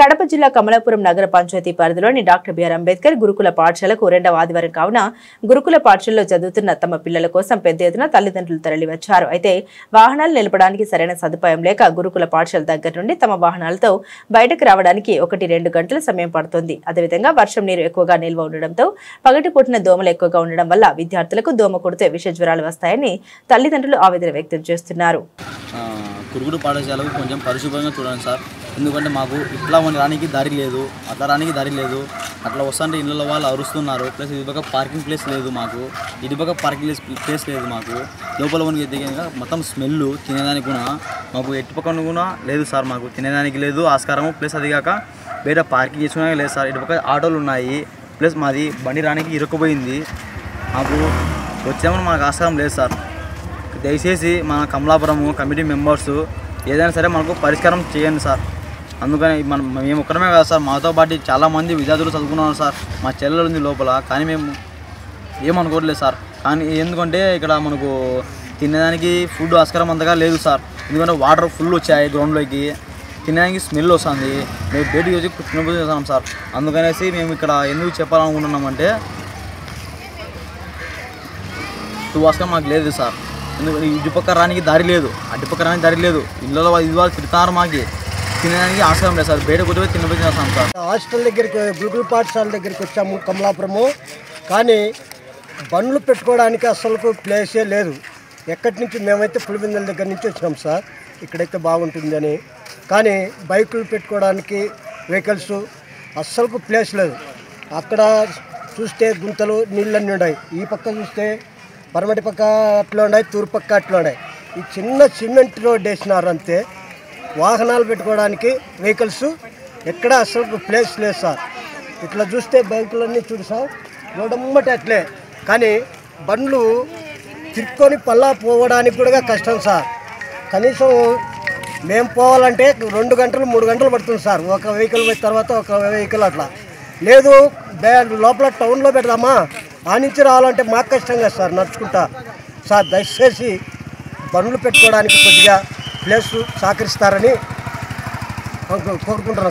కడప జిల్లా కమలాపురం నగర పంచాయతీ పరిధిలోని డాక్టర్ బిఆర్ అంబేద్కర్ గురుకుల పాఠశాలకు రెండవ ఆదివారం కావున గురుకుల పాఠశాలలో చదువుతున్న తమ పిల్లల కోసం పెద్ద ఎత్తున తల్లిదండ్రులు తరలివచ్చారు. అయితే వాహనాలు నిలపడానికి సరైన సదుపాయం లేక గురుకుల పాఠశాల దగ్గర నుండి తమ వాహనాలతో బయటకు రావడానికి 1-2 గంటల సమయం పడుతుంది. అదేవిధంగా వర్షం నీరు ఎక్కువగా నిల్వ ఉండడంతో పగటిపూటన దోమలు ఎక్కువగా ఉండడం వల్ల విద్యార్థులకు దోమ కొడితే విష జ్వరాలు వస్తాయని తల్లిదండ్రులు ఆవేదన వ్యక్తం చేస్తున్నారు. గురుకుల పాఠశాలకు కొంచెం పరిశుభ్రంగా చూడండి సార్. ఎందుకంటే మాకు ఇట్లా రానికి దారి లేదు, అట్లా రానికి దారి లేదు. అట్లా వస్తుంటే ఇళ్ళ వాళ్ళు అరుస్తున్నారు. ప్లస్ ఇటుపక్క పార్కింగ్ ప్లేస్ లేదు, మాకు ఇటుపక్క పార్కింగ్ ప్లేస్ లేదు. మాకు లోపల వనికి దిగా మొత్తం స్మెల్, తినేదానికి కూడా మాకు ఎటుపక్కన కూడా లేదు సార్. మాకు తినేదానికి లేదు ఆస్కారము. ప్లస్ అది కాక బయట పార్కింగ్ చేసుకునే లేదు సార్. ఇటుపక్క ఆటోలు ఉన్నాయి. ప్లస్ మాది బండి రానికి ఇరుక్కుపోయింది. మాకు వచ్చామని మాకు ఆస్కారం లేదు సార్. దయచేసి మన కమలాపురం కమిటీ మెంబర్స్ ఏదైనా సరే మనకు పరిష్కారం చేయండి సార్. అందుకని మేము ఒక్కడమే కాదు సార్, మాతో పాటు చాలామంది విద్యార్థులు చదువుకున్నారు సార్. మా చెల్లెలు ఉంది లోపల, కానీ మేము ఏమనుకోవట్లేదు సార్. కానీ ఎందుకంటే ఇక్కడ మనకు తినేదానికి ఫుడ్ ఆస్కారం అంతగా లేదు సార్. ఎందుకంటే వాటర్ ఫుల్ వచ్చాయి గ్రౌండ్లోకి, తినేదానికి స్మెల్ వస్తుంది. మేము బయటికి వచ్చి తినబోతు చేస్తాం సార్. అందుకనేసి మేము ఇక్కడ ఎందుకు చెప్పాలనుకుంటున్నామంటే 2 ఆస్కారం మాకు లేదు సార్. ఎందుకంటే ఇటుపక్క రానికి దారి లేదు, అటుపక్క రానికి దారి లేదు. ఇళ్ళలో ఇది వాళ్ళు తిడతారు, మాకు తినడానికి ఆస్కారం లేదు సార్. బయట కూర్చోబోయి తినబోతు చేస్తాం సార్. హాస్టల్ దగ్గరికి గురుకుల పాఠశాల దగ్గరికి వచ్చాము కమలాపురము. కానీ బండ్లు పెట్టుకోవడానికి అసలు ప్లేసే లేదు. ఎక్కడి నుంచి మేమైతే పులిబిందల దగ్గర నుంచి వచ్చినాం సార్. ఇక్కడైతే బాగుంటుందని, కానీ బైకులు పెట్టుకోవడానికి వెహికల్స్ అస్సలు ప్లేస్ లేదు. అక్కడ చూస్తే గుంతలు నీళ్ళన్నీ ఉన్నాయి. ఈ పక్క చూస్తే పరమటి పక్క అట్లా ఉన్నాయి, తూర్పు పక్క అట్లా ఉన్నాయి. ఈ చిన్న సిమెంట్ రోడ్ వేసినారు అంతే. వాహనాలు పెట్టుకోవడానికి వెహికల్స్ ఎక్కడ అసలు ప్లేస్ లేదు సార్. ఇట్లా చూస్తే బైకులన్నీ చూడు సార్, రోడ్డమ్మటి అట్లే. కానీ బండ్లు తిరుక్కొని పల్లా పోవడానికి కూడా కష్టం సార్. కనీసం మేము పోవాలంటే 2 గంటలు 3 గంటలు పడుతుంది సార్. ఒక వెహికల్ పోయిన తర్వాత ఒక వెహికల్ అట్లా లేదు. లోపల టౌన్లో పెడదామా, ఆ నుంచి రావాలంటే మాకు కష్టం కదా సార్ నడుచుకుంటా. సార్ దయచేసి బండ్లు పెట్టుకోవడానికి కొద్దిగా ప్లేస్ సహకరిస్తారని కోరుకుంటున్నాను.